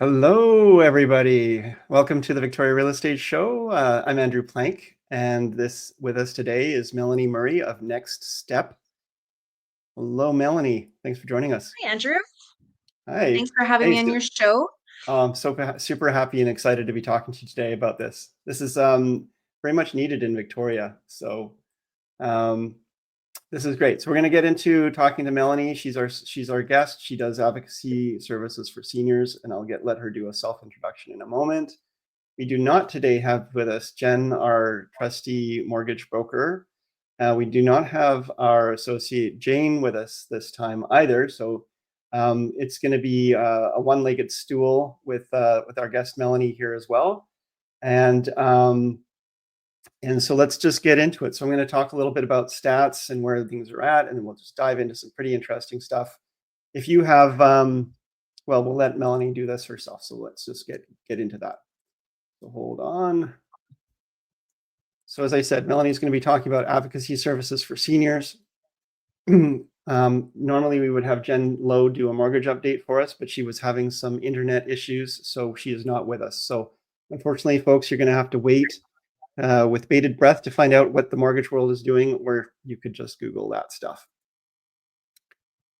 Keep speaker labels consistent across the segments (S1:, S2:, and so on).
S1: Hello, everybody. Welcome to the Victoria Real Estate Show. I'm Andrew Plank, and this with us today is Melanie Murray of Next Step. Hello, Melanie. Thanks for joining us.
S2: Hi, Andrew.
S1: Hi.
S2: Thanks for having
S1: Hey,
S2: me on your show.
S1: I'm super happy and excited to be talking to you today about this. This is very much needed in Victoria. So um, this is great. So we're going to get into talking to Melanie. She's our guest. She does advocacy services for seniors, and I'll let her do a self-introduction in a moment. We do not today have with us Jen, our trustee mortgage broker. We do not have our associate Jane with us this time either. So it's going to be a one-legged stool with our guest Melanie here as well. And so let's just get into it. So I'm going to talk a little bit about stats and where things are at, and then we'll just dive into some pretty interesting stuff. If you have, well, we'll let Melanie do this herself. So let's just get into that. So hold on. So as I said, Melanie's going to be talking about advocacy services for seniors. Normally we would have Jen Lowe do a mortgage update for us, but she was having some internet issues, so she is not with us. So unfortunately, folks, you're going to have to wait with bated breath to find out what the mortgage world is doing, or you could just Google that stuff.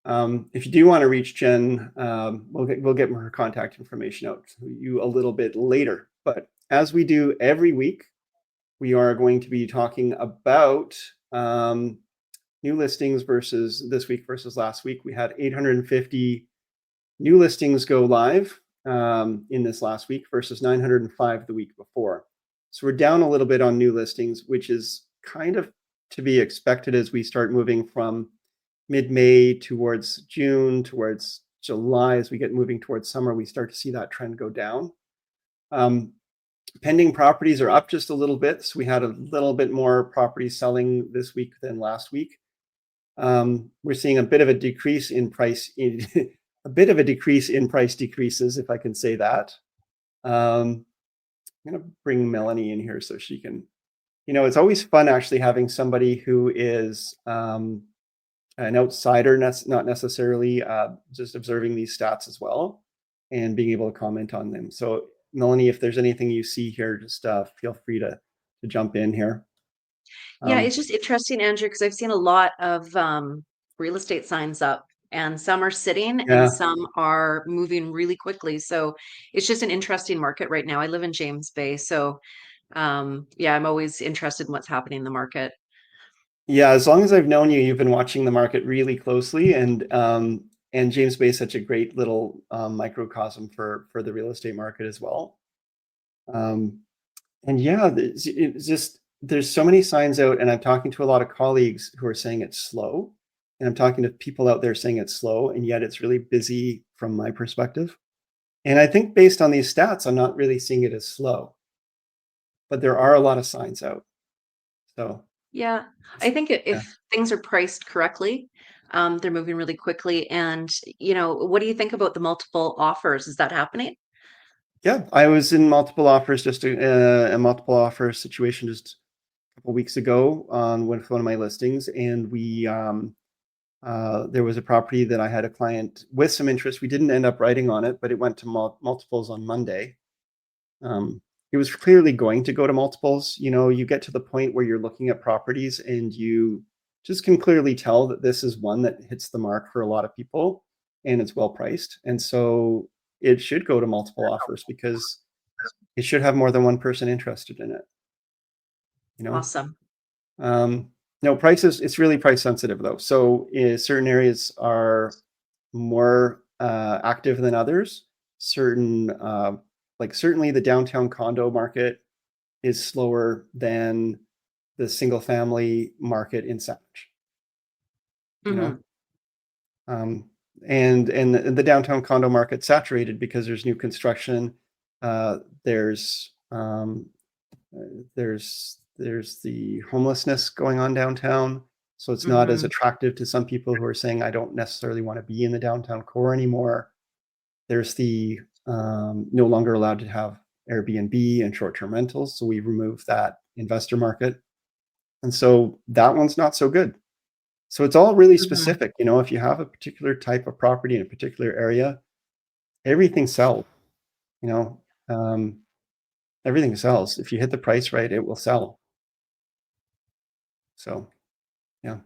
S1: If you do want to reach Jen, we'll get her contact information out to you a little bit later. But as we do every week, we are going to be talking about new listings versus this week versus last week. We had 850 new listings go live in this last week versus 905 the week before. So we're down a little bit on new listings, which is kind of to be expected as we start moving from mid-May towards June, towards July. As we get moving towards summer, we start to see that trend go down. Pending properties are up just a little bit. So we had a little bit more properties selling this week than last week. We're seeing a bit of a decrease in price, a bit of a decrease in price decreases, if I can say that. I'm going to bring Melanie in here so she can, it's always fun actually having somebody who is an outsider, not necessarily just observing these stats as well and being able to comment on them. So Melanie, if there's anything you see here, just feel free to jump in here.
S2: Yeah, it's just interesting, Andrew, because I've seen a lot of real estate signs up, and some are sitting and some are moving really quickly. So it's just an interesting market right now. I live in James Bay, so yeah, I'm always interested in what's happening in the market.
S1: Yeah, as long as I've known you, you've been watching the market really closely, and James Bay is such a great little microcosm for the real estate market as well. And yeah, it's just there's so many signs out, and I'm talking to a lot of colleagues who are saying it's slow, and I'm talking to people out there saying it's slow, and yet it's really busy from my perspective. And I think based on these stats, I'm not really seeing it as slow, but there are a lot of signs out. So
S2: Yeah, I think
S1: yeah.
S2: if things are priced correctly, they're moving really quickly. And, what do you think about the multiple offers? Is that happening?
S1: Yeah, I was in multiple offers, just a multiple offer situation just a couple weeks ago on one of my listings, and there was a property that I had a client with some interest. We didn't end up writing on it, but it went to multiples on Monday. It was clearly going to go to multiples. You get to the point where you're looking at properties and you just can clearly tell that this is one that hits the mark for a lot of people and it's well priced. And so it should go to multiple offers because it should have more than one person interested in it.
S2: Awesome.
S1: No, prices, it's really price sensitive though. So certain areas are more active than others. Certainly the downtown condo market is slower than the single family market in Savage. Um, and the downtown condo market saturated because there's new construction. There's the homelessness going on downtown, so it's not as attractive to some people who are saying I don't necessarily want to be in the downtown core anymore. There's the no longer allowed to have Airbnb and short-term rentals, so we removed that investor market, and so that one's not so good. So it's all really specific. If you have a particular type of property in a particular area, everything sells. You know, everything sells. If you hit the price right, it will sell. So, yeah.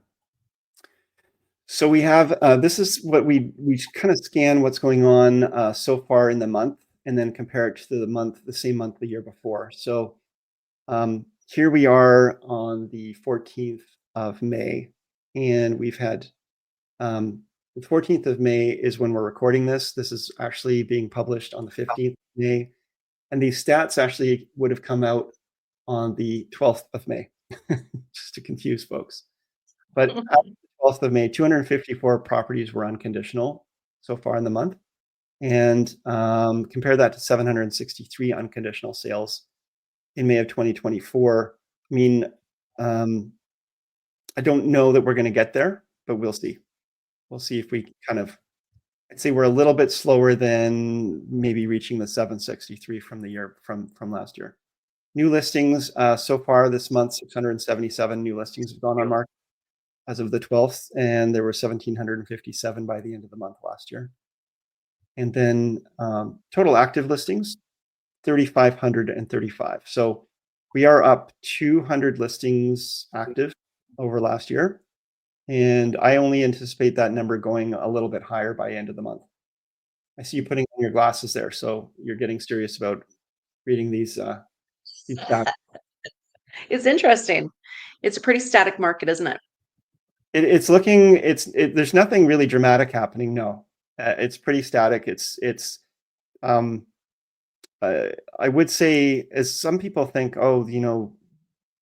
S1: So we have, this is what we kind of scan what's going on so far in the month and then compare it to the same month the year before. So here we are on the 14th of May, and we've had, the 14th of May is when we're recording this. This is actually being published on the 15th of May. And these stats actually would have come out on the 12th of May, just to confuse folks. But after the 12th of May, 254 properties were unconditional so far in the month. And compare that to 763 unconditional sales in May of 2024. I mean, I don't know that we're going to get there, but we'll see. We'll see if we kind of, I'd say we're a little bit slower than maybe reaching the 763 from the year from last year. New listings so far this month, 677 new listings have gone on market as of the 12th, and there were 1,757 by the end of the month last year. And then total active listings, 3,535. So we are up 200 listings active over last year. And I only anticipate that number going a little bit higher by end of the month. I see you putting on your glasses there, so you're getting serious about reading these stats.
S2: It's interesting. It's a pretty static market, isn't it?
S1: It's looking, there's nothing really dramatic happening. No, it's pretty static. I would say, as some people think, oh,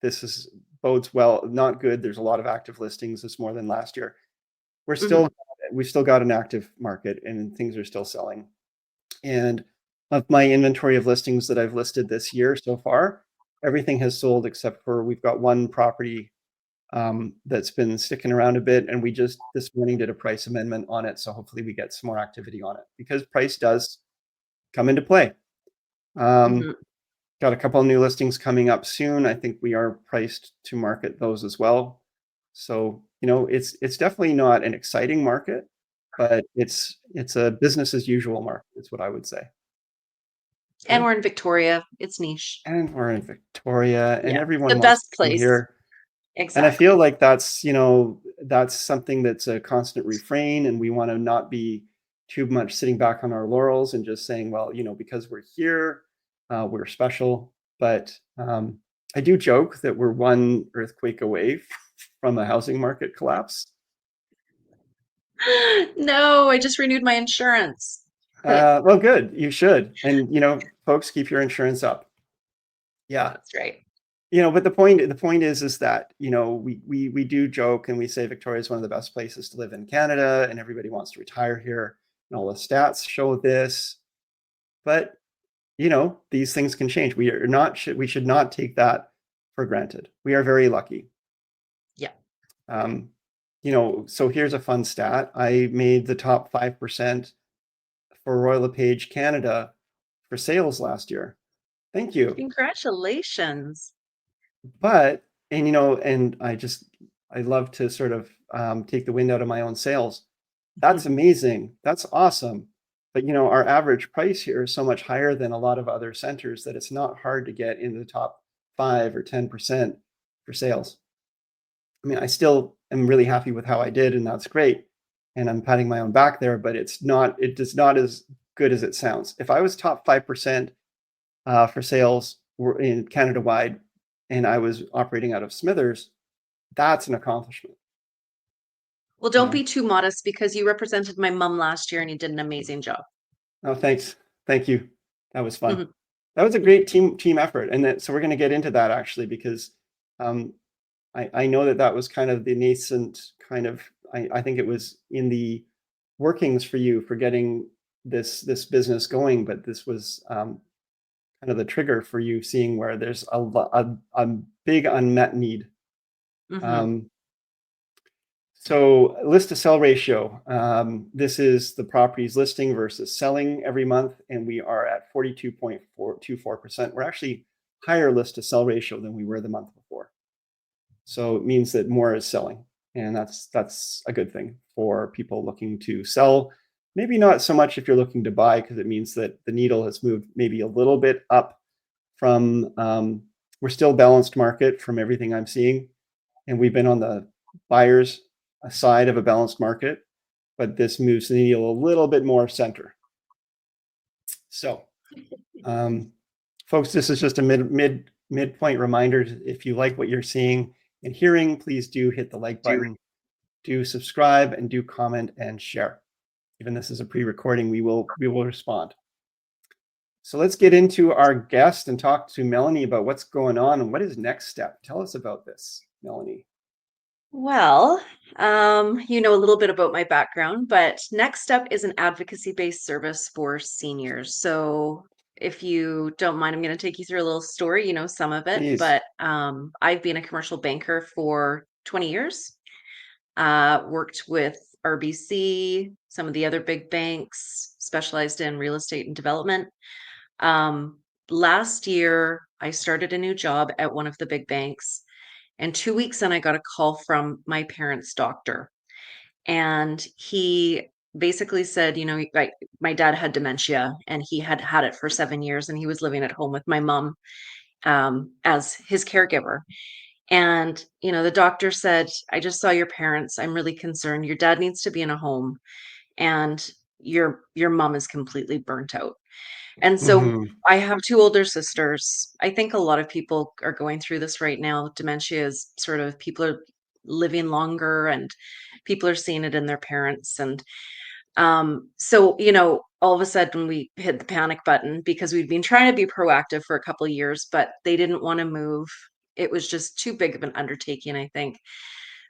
S1: this bodes well, not good. There's a lot of active listings. It's more than last year. We've still got an active market, and things are still selling. And of my inventory of listings that I've listed this year so far, everything has sold except for we've got one property that's been sticking around a bit, and we just this morning did a price amendment on it, so hopefully we get some more activity on it, because price does come into play. Got a couple of new listings coming up soon. I think we are priced to market those as well. So it's definitely not an exciting market, but it's a business as usual market, is what I would say.
S2: And we're in Victoria. It's niche.
S1: And we're in Victoria, and
S2: Yeah,
S1: everyone
S2: the
S1: wants
S2: best
S1: to come
S2: place.
S1: here.
S2: Exactly.
S1: And I feel like that's something that's a constant refrain, and we want to not be too much sitting back on our laurels and just saying, well, because we're here, we're special. But I do joke that we're one earthquake away from a housing market collapse.
S2: No, I just renewed my insurance.
S1: Well, good. You should. And, folks, keep your insurance up. Yeah.
S2: That's right.
S1: But the point is that, we do joke and we say Victoria is one of the best places to live in Canada, and everybody wants to retire here, and all the stats show this. But, these things can change. We should not take that for granted. We are very lucky.
S2: Yeah.
S1: So here's a fun stat. I made the top 5% for Royal LePage Canada for sales last year. Thank you.
S2: Congratulations.
S1: But, and I love to sort of take the wind out of my own sails. That's amazing. That's awesome. But, our average price here is so much higher than a lot of other centers that it's not hard to get into the top 5 or 10% for sales. I mean, I still am really happy with how I did, and that's great. And I'm patting my own back there, but it is not as good as it sounds. If I was top 5% for sales in Canada wide, and I was operating out of Smithers, that's an accomplishment.
S2: Well, don't be too modest, because you represented my mom last year and you did an amazing job.
S1: Oh, thanks. Thank you. That was fun. That was a great team effort. And so we're going to get into that actually, because I know that was kind of the nascent kind of, I think it was in the workings for you for getting this business going, but this was kind of the trigger for you seeing where there's a big unmet need. So list to sell ratio. This is the properties listing versus selling every month, and we are at 42.24%. We're actually higher list to sell ratio than we were the month before. So it means that more is selling, and that's a good thing for people looking to sell maybe not so much if you're looking to buy, because it means that the needle has moved maybe a little bit up from, we're still balanced market from everything I'm seeing. And we've been on the buyer's side of a balanced market, but this moves the needle a little bit more center. So, folks, this is just a midpoint reminder. If you like what you're seeing and hearing, please do hit the like button, do subscribe, and do comment and share. Even this is a pre-recording, we will respond. So let's get into our guest and talk to Melanie about what's going on and what is next step. Tell us about this, Melanie.
S2: Well, you know a little bit about my background, but Next Step is an advocacy-based service for seniors. So if you don't mind, I'm going to take you through a little story, you know, some of it,
S1: Please.
S2: but I've been a commercial banker for 20 years, worked with RBC, some of the other big banks, specialized in real estate and development. Last year, I started a new job at one of the big banks. And 2 weeks in, I got a call from my parents' doctor. And he basically said, you know, my dad had dementia and he had had it for 7 years and he was living at home with my mom as his caregiver. And, you know, the doctor said, I just saw your parents. I'm really concerned. Your dad needs to be in a home and your mom is completely burnt out. And so
S1: Mm-hmm.
S2: I have two older sisters. I think a lot of people are going through this right now. Dementia is sort of people are living longer and people are seeing it in their parents. And so, you know, all of a sudden we hit the panic button because we'd been trying to be proactive for a couple of years, but they didn't want to move. It was just too big of an undertaking, I think.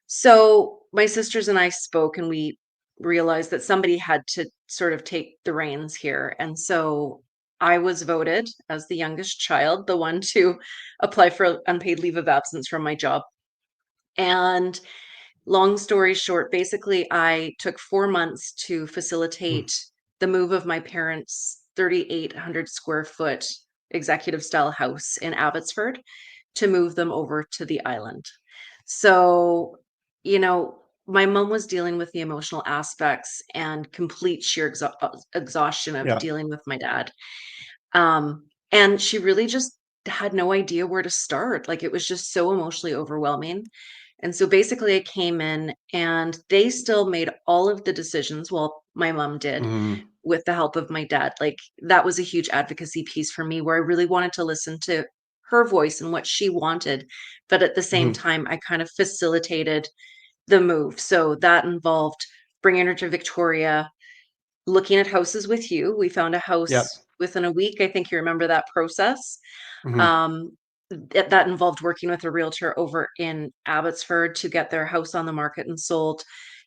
S2: So my sisters and I spoke and we realized that somebody had to sort of take the reins here. And so I was voted as the youngest child, the one to apply for unpaid leave of absence from my job. And long story short, basically, I took 4 months to facilitate the move of my parents' 3,800 square foot executive style house in Abbotsford to move them over to the island. So, you know, my mom was dealing with the emotional aspects and complete sheer exhaustion of
S1: Yeah.
S2: dealing with my dad. And she really just had no idea where to start. Like it was just so emotionally overwhelming. And so basically, I came in and they still made all of the decisions. Well, my mom did
S1: Mm-hmm.
S2: with the help of my dad. Like that was a huge advocacy piece for me where I really wanted to listen to her voice and what she wanted. But at the same
S1: Mm-hmm.
S2: time, I kind of facilitated the move. So that involved bringing her to Victoria, looking at houses with you. We found a
S1: Yep.
S2: house within a week. I think you remember that process.
S1: Mm-hmm.
S2: Um, that involved working with a realtor over in Abbotsford to get their house on the market and sold,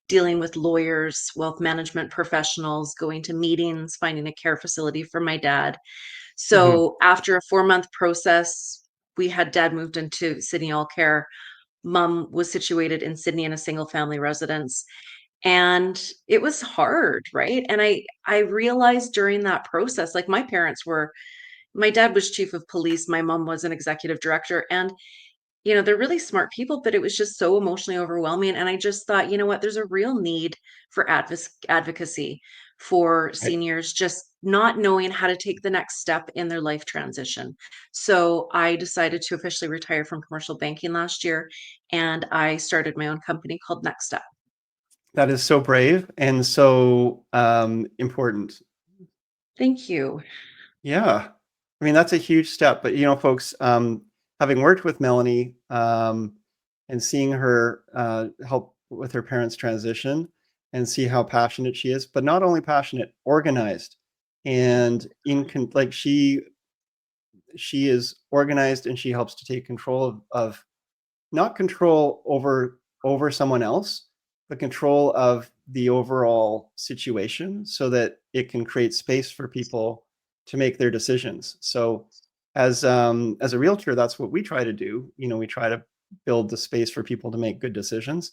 S2: dealing with lawyers, wealth management professionals, going to meetings, finding a care facility for my dad.
S1: Mm-hmm.
S2: So after a 4 month process, we had dad moved into Sydney All Care. Mom was situated in Sydney in a single family residence. And it was hard, right? And I realized during that process, like my dad was chief of police, my mom was an executive director, and you know, they're really smart people, but it was just so emotionally overwhelming. And I just thought, you know what, there's a real need for advocacy for
S1: Right.
S2: seniors just not knowing how to take the next step in their life transition. So I decided to officially retire from commercial banking last year, and I started my own company called Next Step.
S1: That is so brave and so important.
S2: Thank you.
S1: Yeah. I mean, that's a huge step. But, you know, folks, having worked with Melanie and seeing her help with her parents' transition and see how passionate she is, but not only passionate, organized. And like she is organized and she helps to take control of not control over someone else, but control of the overall situation so that it can create space for people to make their decisions. So as a realtor, that's what we try to do. You know, we try to build the space for people to make good decisions.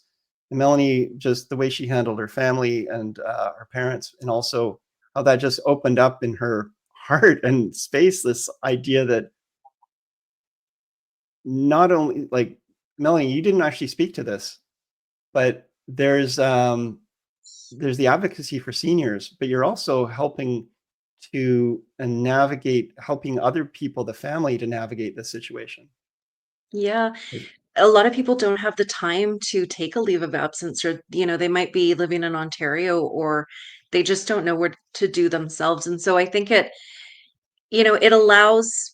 S1: And Melanie, just the way she handled her family and her parents, and also how that just opened up in her heart and space this idea that not only like Melanie, you didn't actually speak to this, but there's there's the advocacy for seniors, but you're also helping to navigate, helping other people, the family, to navigate the situation.
S2: Yeah. A lot of people don't have the time to take a leave of absence, or, they might be living in Ontario, or they just don't know what to do themselves. And so I think it allows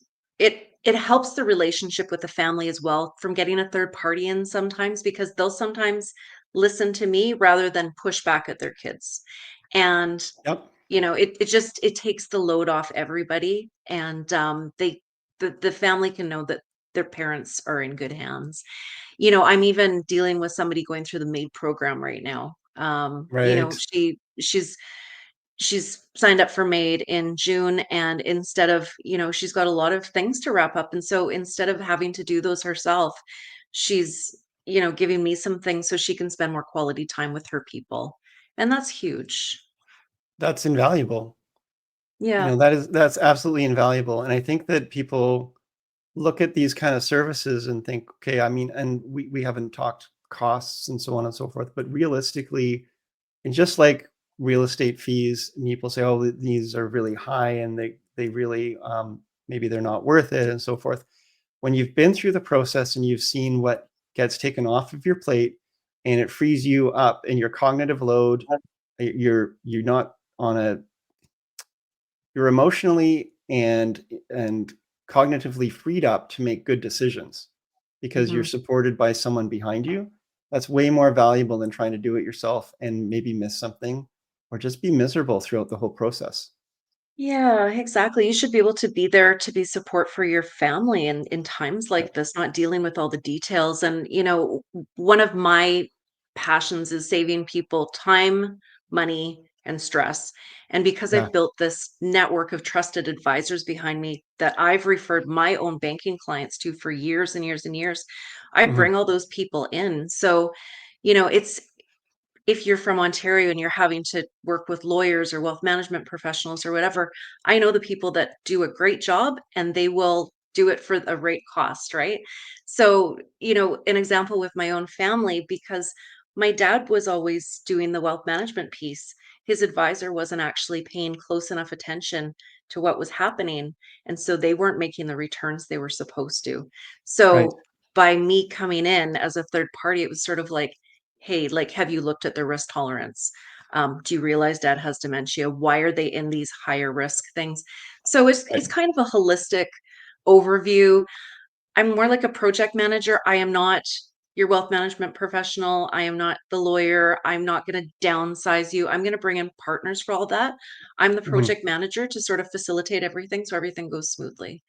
S2: it helps the relationship with the family as well from getting a third party in sometimes, because they'll sometimes listen to me rather than push back at their kids. And
S1: Yep.
S2: it takes the load off everybody, and the family can know that their parents are in good hands. I'm even dealing with somebody going through the MAID program right now.
S1: Right.
S2: She's signed up for MAID in June, and instead of, she's got a lot of things to wrap up. And so instead of having to do those herself, she's, giving me some things so she can spend more quality time with her people. And that's huge.
S1: That's invaluable.
S2: Yeah.
S1: That's absolutely invaluable. And I think that people look at these kind of services and think, okay, I mean, and we haven't talked costs and so on and so forth, but realistically, and just like real estate fees, people say, oh, these are really high and they really, maybe they're not worth it and so forth. When you've been through the process and you've seen what gets taken off of your plate and it frees you up and your cognitive load, you're not on a, you're emotionally and cognitively freed up to make good decisions because you're
S2: Hmm.
S1: supported by someone behind you. That's way more valuable than trying to do it yourself and maybe miss something or just be miserable throughout the whole process.
S2: Yeah, exactly. You should be able to be there to be support for your family in times
S1: Yeah.
S2: like this, not dealing with all the details. And, one of my passions is saving people time, money, and stress. And because
S1: Yeah.
S2: I've built this network of trusted advisors behind me that I've referred my own banking clients to for years and years and years, I
S1: Mhm.
S2: bring all those people in. So, it's if you're from Ontario and you're having to work with lawyers or wealth management professionals or whatever, I know the people that do a great job and they will do it for a rate cost, right? So, an example with my own family, because my dad was always doing the wealth management piece. His advisor wasn't actually paying close enough attention to what was happening. And so they weren't making the returns they were supposed to.
S1: Right.
S2: So by me coming in as a third party, it was sort of like, hey, like, have you looked at their risk tolerance? Do you realize dad has dementia? Why are they in these higher risk things? So it's
S1: Right.
S2: kind of a holistic overview. I'm more like a project manager. I am not your wealth management professional. I am not the lawyer. I'm not going to downsize you. I'm going to bring in partners for all that. I'm the
S1: Mhm.
S2: project manager to sort of facilitate everything so everything goes smoothly.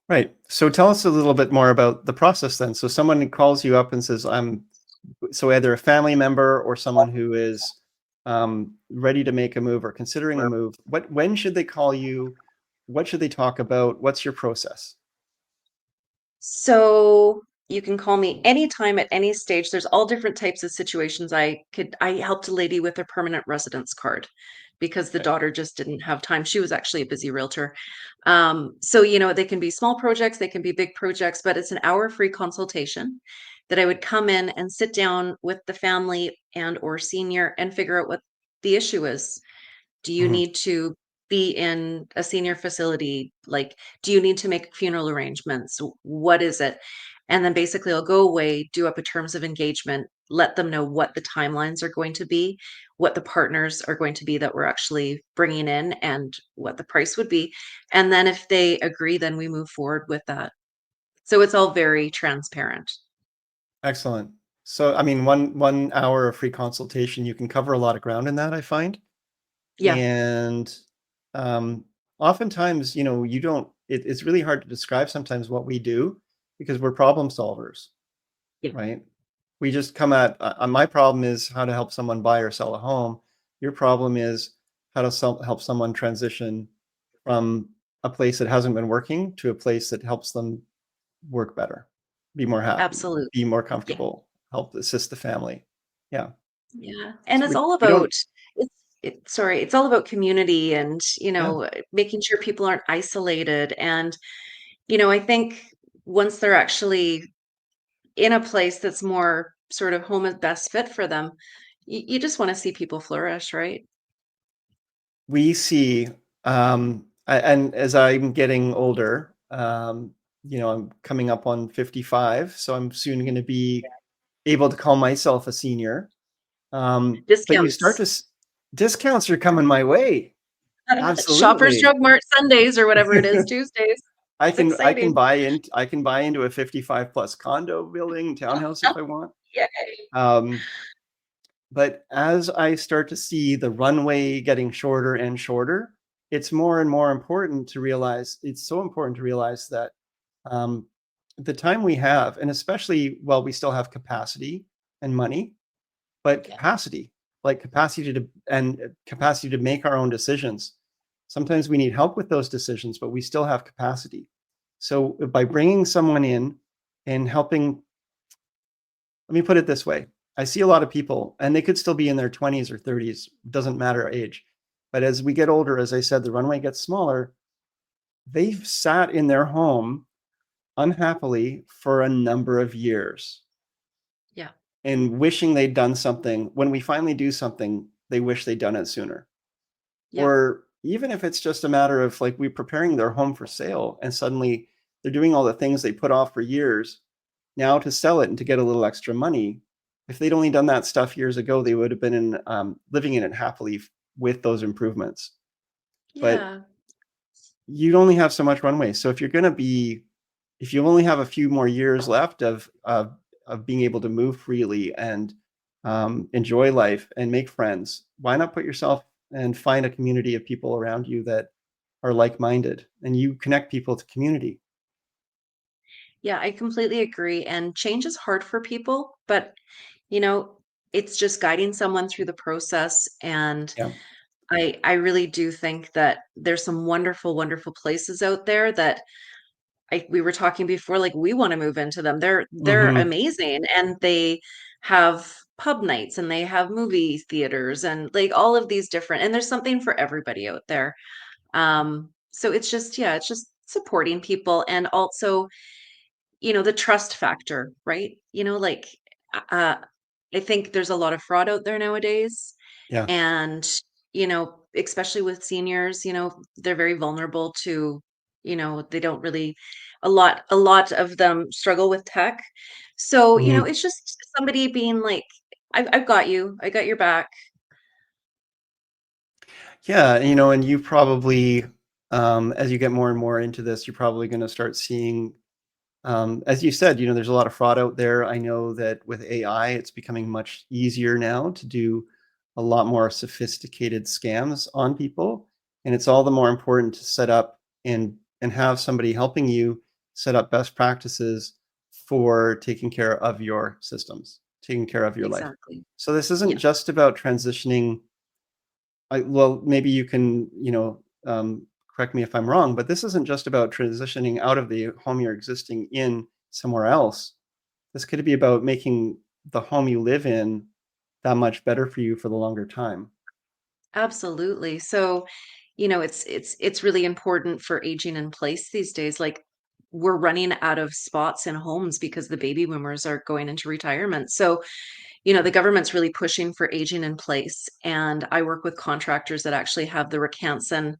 S1: Right. So tell us a little bit more about the process then. So someone calls you up and says, I'm so either a family member or someone who is ready to make a move or considering a move. When should they call you? What should they talk about? What's your process?
S2: So you can call me anytime at any stage. There's all different types of situations. I helped a lady with a permanent residence card because the
S1: Okay.
S2: daughter just didn't have time. She was actually a busy realtor. So, they can be small projects, they can be big projects, but it's an hour free consultation that I would come in and sit down with the family and or senior and figure out what the issue is. Do you
S1: Mhm.
S2: need to be in a senior facility? Like, do you need to make funeral arrangements? What is it? And then basically, I'll go away, do up a terms of engagement, let them know what the timelines are going to be, what the partners are going to be that we're actually bringing in, and what the price would be. And then if they agree, then we move forward with that. So it's all very transparent.
S1: Excellent. So, I mean, one hour of free consultation, you can cover a lot of ground in that, I find.
S2: Yeah.
S1: And um, oftentimes, you don't. It's really hard to describe sometimes what we do because we're problem solvers,
S2: Yeah.
S1: right? We just come at my problem is how to help someone buy or sell a home. Your problem is how to help someone transition from a place that hasn't been working to a place that helps them work better, be more happy,
S2: Absolutely.
S1: be more
S2: Yeah.
S1: comfortable, help assist the family. Yeah.
S2: Yeah, and
S1: So
S2: it's all
S1: we don't,
S2: about it's all about community and,
S1: yeah.
S2: making sure people aren't isolated. And, I think once they're actually in a place that's more sort of home is best fit for them, You just want to see people flourish, right?
S1: We see, and as I'm getting older, I'm coming up on 55, so I'm soon going to be able to call myself a senior. But you start
S2: Discounts.
S1: to, discounts are coming my way.
S2: Shoppers
S1: Absolutely.
S2: Drug Mart Sundays or whatever it is, Tuesdays. It's exciting.
S1: I can buy into a 55 plus condo building, townhouse if I want.
S2: Yay.
S1: Um, but as I start to see the runway getting shorter and shorter, it's more and more important to realize, it's so important to realize that um, the time we have, and especially while we still have capacity and money, but
S2: Yeah.
S1: capacity, like capacity to make our own decisions. Sometimes we need help with those decisions, but we still have capacity. So by bringing someone in and helping, let me put it this way. I see a lot of people and they could still be in their 20s or 30s, doesn't matter age. But as we get older, as I said, the runway gets smaller. They've sat in their home unhappily for a number of years
S2: Yeah.
S1: and wishing they'd done something. When we finally do something, they wish they'd done it sooner.
S2: Yeah.
S1: Or even if it's just a matter of like we preparing their home for sale and suddenly they're doing all the things they put off for years now to sell it and to get a little extra money. If they'd only done that stuff years ago, they would have been living in it happily with those improvements. But
S2: Yeah.
S1: you'd only have so much runway. So if you only have a few more years left of being able to move freely and enjoy life and make friends, why not put yourself and find a community of people around you that are like-minded, and you connect people to community.
S2: Yeah, I completely agree. And change is hard for people, but you know, it's just guiding someone through the process. And
S1: Yeah.
S2: I really do think that there's some wonderful, wonderful places out there that we were talking before, like we want to move into them. They're
S1: Mm-hmm.
S2: amazing, and they have pub nights and they have movie theaters and like all of these different, and there's something for everybody out there. So it's just, yeah, it's just supporting people, and also, the trust factor, right? Like, uh, I think there's a lot of fraud out there nowadays.
S1: Yeah.
S2: And, especially with seniors, they're very vulnerable to, they don't really, a lot of them struggle with tech. So,
S1: Mm-hmm.
S2: it's just somebody being like, I've got you, I got your back.
S1: Yeah, and you probably, as you get more and more into this, you're probably going to start seeing, as you said, there's a lot of fraud out there. I know that with AI, it's becoming much easier now to do a lot more sophisticated scams on people, and it's all the more important to set up and have somebody helping you set up best practices for taking care of your systems, taking care of your life.
S2: Exactly.
S1: So this isn't
S2: Yeah,
S1: just about transitioning. Well, maybe you can, correct me if I'm wrong, but this isn't just about transitioning out of the home you're existing in somewhere else. This could be about making the home you live in that much better for you for the longer time.
S2: absolutely. So, it's really important for aging in place these days. Like, we're running out of spots in homes because the baby boomers are going into retirement. So, the government's really pushing for aging in place. And I work with contractors that actually have the Recanson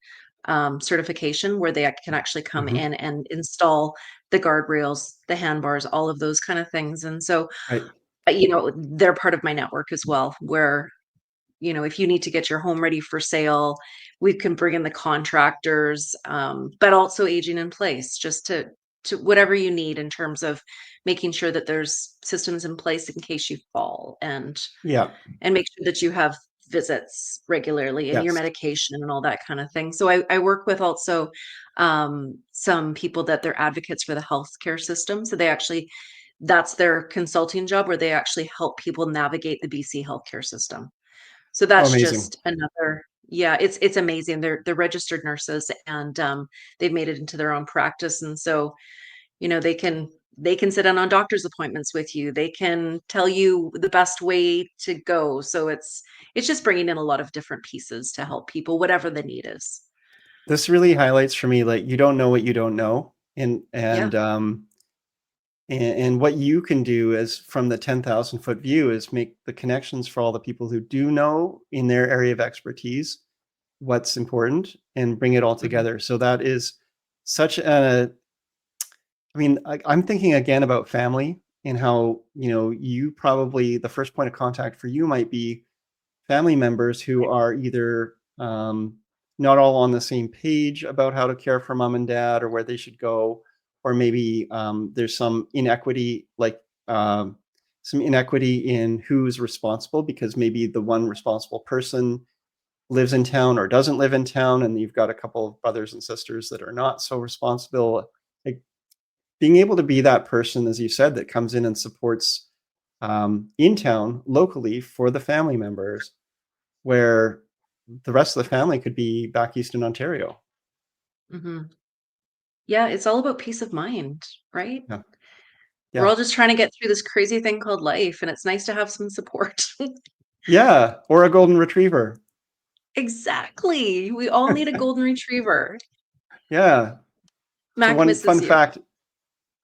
S2: certification, where they can actually come
S1: Hmm.
S2: in and install the guardrails, the handbars, all of those kind of things. And so,
S1: Right.
S2: they're part of my network as well, where, if you need to get your home ready for sale, we can bring in the contractors, but also aging in place, just to whatever you need in terms of making sure that there's systems in place in case you fall,
S1: Yeah.
S2: and make sure that you have visits regularly and your
S1: Yes.
S2: medication and all that kind of thing. So I work with also some people that they're advocates for the healthcare system. So that's their consulting job, where they actually help people navigate the BC healthcare system. So
S1: Oh,
S2: that's
S1: amazing.
S2: just another, yeah, it's amazing. They're registered nurses, and they've made it into their own practice. And so, they can sit in on doctor's appointments with you. They can tell you the best way to go. So it's just bringing in a lot of different pieces to help people, whatever the need is.
S1: This really highlights for me, like, you don't know what you don't know. And
S2: Yeah,
S1: And what you can do is from the 10,000 foot view is make the connections for all the people who do know in their area of expertise what's important and bring it all together. So that is such a, I mean, I'm thinking again about family and how, you probably, the first point of contact for you might be family members who are either not all on the same page about how to care for mom and dad or where they should go, or maybe there's some inequity, like some inequity in who's responsible, because maybe the one responsible person lives in town or doesn't live in town, and you've got a couple of brothers and sisters that are not so responsible. Like being able to be that person, as you said, that comes in and supports in town locally for the family members, where the rest of the family could be back east in Ontario.
S2: Mm-hmm. Yeah, it's all about peace of mind, right?
S1: Yeah.
S2: We're
S1: Yeah.
S2: all just trying to get through this crazy thing called life, and it's nice to have some support.
S1: Yeah. Or a golden retriever.
S2: Exactly. We all need a golden retriever.
S1: Yeah. So
S2: Mac
S1: one
S2: misses
S1: fun
S2: you.
S1: fact.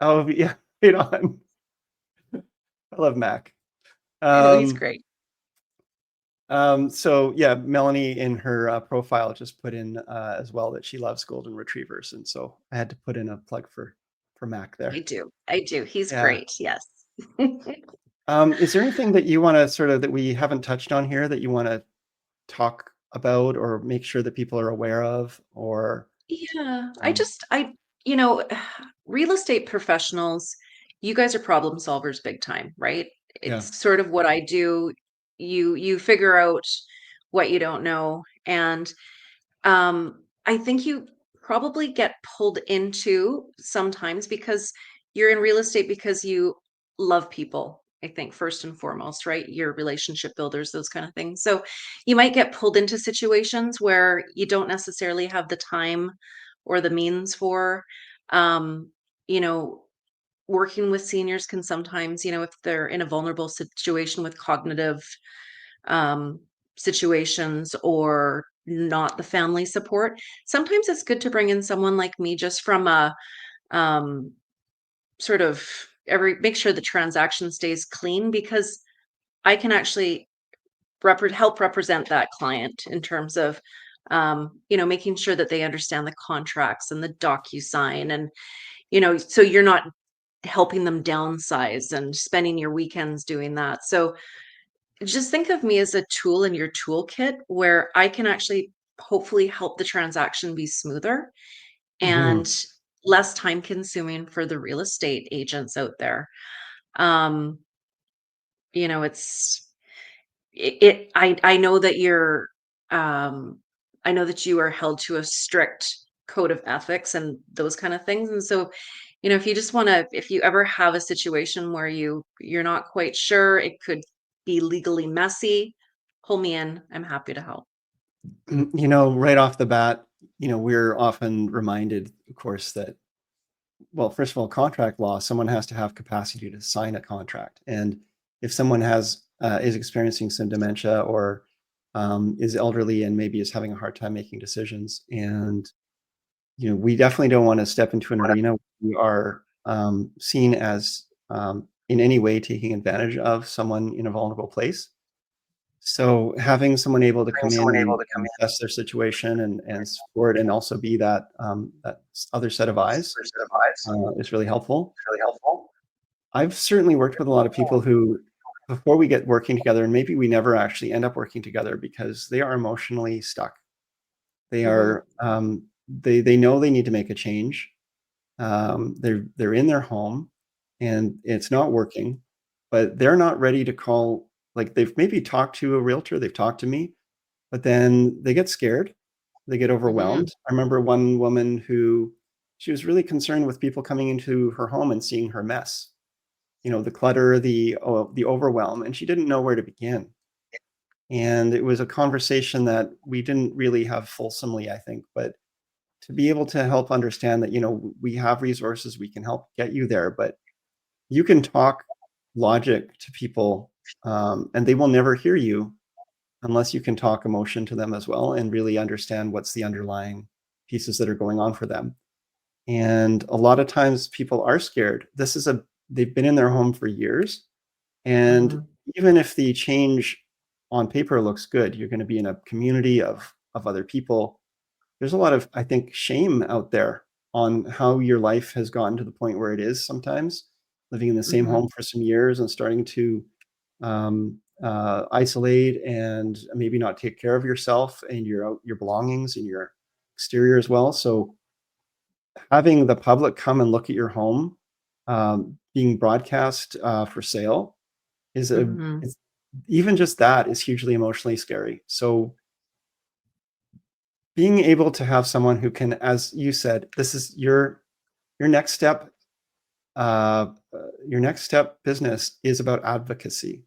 S1: Oh yeah, right on. I love Mac.
S2: I know he's
S1: Um,
S2: great.
S1: so yeah, Melanie in her profile just put in as well that she loves golden retrievers, and so I had to put in a plug for Mac
S2: I
S1: there.
S2: do. I do. He's
S1: Yeah.
S2: great. Yes.
S1: Is there anything that you want to sort of that we haven't touched on here that you want to talk about or make sure that people are aware of, or
S2: Yeah,
S1: um,
S2: you know, real estate professionals, you guys are problem solvers big time, right?
S1: yeah.
S2: It's sort of what I do. You figure out what you don't know, and I think you probably get pulled into sometimes because you're in real estate because you love people, I think, first and foremost, right? You're relationship builders, those kind of things. So you might get pulled into situations where you don't necessarily have the time or the means for. Um, you know, working with seniors can sometimes, if they're in a vulnerable situation with cognitive um, situations or not the family support, sometimes it's good to bring in someone like me just from a um, sort of every make sure the transaction stays clean because I can actually help represent that client in terms of making sure that they understand the contracts and the docu-sign and so you're not helping them downsize and spending your weekends doing that. So just think of me as a tool in your toolkit where I can actually hopefully help the transaction be smoother
S1: Mhm.
S2: and less time consuming for the real estate agents out there. Um, it's I know that um I know that you are held to a strict code of ethics and those kind of things. And so, if you ever have a situation where you're not quite sure, it could be legally messy, pull me in. I'm happy to help.
S1: Right off the bat, we're often reminded, of course, that, well, first of all, contract law, someone has to have capacity to sign a contract. And if someone is experiencing some dementia or is elderly and maybe is having a hard time making decisions, and we definitely don't want to step into an arena where we are seen as in any way taking advantage of someone in a vulnerable place. So having someone able to come in and assess their situation and support, and also be that other set of eyes is really helpful. I've certainly worked with a lot of people who, before we get working together, and maybe we never actually end up working together because they are emotionally stuck. They
S2: Hmm.
S1: are they know they need to make a change. They're in their home and it's not working, but they're not ready to call. Like they've maybe talked to a realtor, they've talked to me, but then they get scared, they get
S2: Hmm.
S1: overwhelmed. I remember one woman who, she was really concerned with people coming into her home and seeing her mess, the clutter, the overwhelm, and she didn't know where to begin. And it was a conversation that we didn't really have fulsomely, I think, but to be able to help understand that, we have resources, we can help get you there, but you can talk logic to people, and they will never hear you unless you can talk emotion to them as well and really understand what's the underlying pieces that are going on for them. And a lot of times people are scared. This is a they've been in their home for years. And even if the change on paper looks good, you're going to be in a community of other people. There's a lot of, I think, shame out there on how your life has gotten to the point where it is sometimes, living in the same home for some years and starting to isolate and maybe not take care of yourself and your belongings and your exterior as well. So having the public come and look at your home being broadcast for sale is even just that is hugely emotionally scary. So being able to have someone who can, as you said, this is your next step. Your next step business is about advocacy.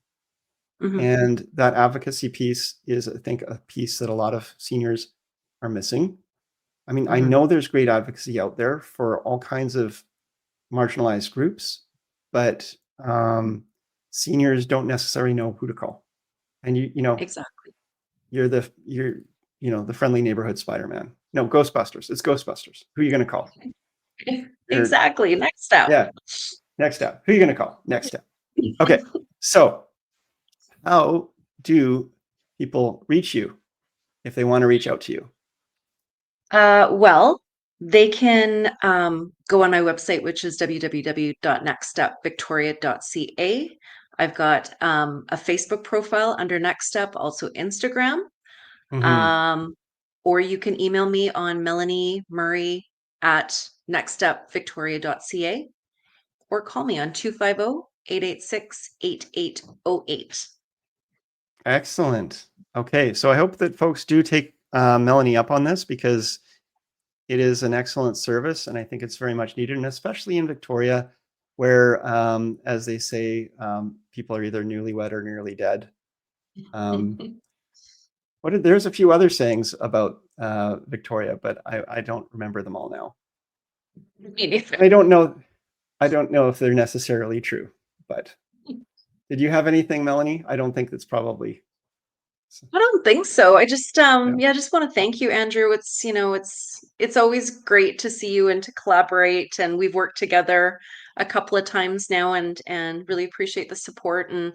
S1: And that advocacy piece is, I think, a piece that a lot of seniors are missing. I mean, I know there's great advocacy out there for all kinds of marginalized groups, but seniors don't necessarily know who to call. And you know,
S2: exactly.
S1: You're the friendly neighborhood Spider-Man. No, Ghostbusters. It's Ghostbusters. Who are you going to call?
S2: Exactly. Next step.
S1: Yeah. Next step. Who are you going to call? Next step. Okay. So how do people reach you if they want to reach out to you?
S2: Well, they can go on my website, which is www.nextstepvictoria.ca. I've got a Facebook profile under Next Step, also Instagram. Or you can email me on melaniemurray@nextstepvictoria.ca or call me on 250-886-8808.
S1: Excellent. Okay, so I hope that folks do take Melanie up on this, because it is an excellent service, and I think it's very much needed, and especially in Victoria, where, as they say, people are either newlywed or nearly dead. There's a few other sayings about Victoria, but I don't remember them all now.
S2: Me neither.
S1: I don't know if they're necessarily true, but did you have anything, Melanie? I don't think that's probably.
S2: I don't think so. I just just want to thank you, Andrew. It's always great to see you and to collaborate, and we've worked together a couple of times now, and really appreciate the support. And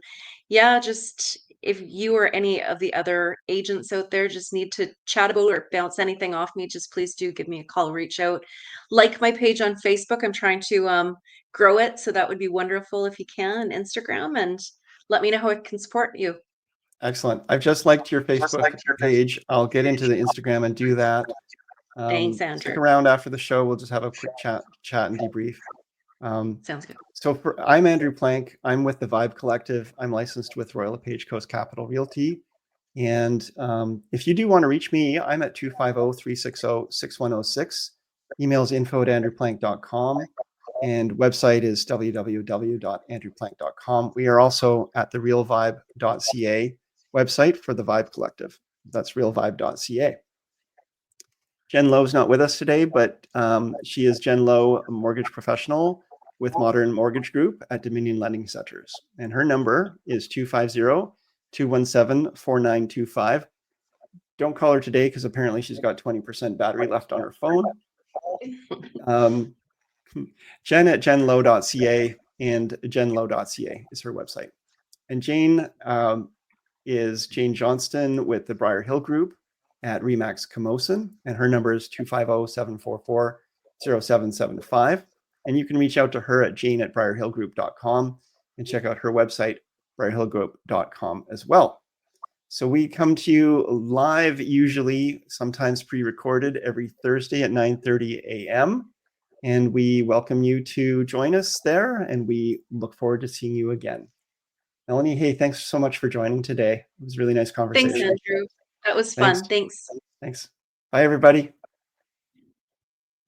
S2: just if you or any of the other agents out there just need to chat about or bounce anything off me, just please do give me a call, reach out. Like my page on Facebook. I'm trying to grow it, so that would be wonderful if you can, and Instagram, and let me know how I can support you.
S1: Excellent. I've just liked your Facebook page. I'll get into the Instagram and do that.
S2: Thanks, Andrew.
S1: Stick around after the show. We'll just have a quick chat and debrief.
S2: Sounds good.
S1: So I'm Andrew Plank. I'm with the Vibe Collective. I'm licensed with Royal LePage Coast Capital Realty. And if you do want to reach me, I'm at 250-360-6106. Email is info@andrewplank.com. And website is www.andrewplank.com. We are also at the realvibe.ca website for the Vibe Collective. That's realvibe.ca. Jen Lowe's not with us today, but she is Jen Lowe, a mortgage professional with Modern Mortgage Group at Dominion Lending Centers. And her number is 250-217-4925. Don't call her today, because apparently she's got 20% battery left on her phone. Jen at jenlow.ca, and jenlow.ca is her website. And Jane is Jane Johnston with the Briar Hill Group at Remax Camosun, and her number is 250-744-0775. And you can reach out to her at jane@briarhillgroup.com and check out her website, briarhillgroup.com, as well. So we come to you live, usually, sometimes pre-recorded, every Thursday at 9:30 a.m. And we welcome you to join us there, and we look forward to seeing you again. Melanie, hey, thanks so much for joining today. It was a really nice conversation.
S2: Thanks, Andrew. That was fun. Thanks.
S1: Bye, everybody.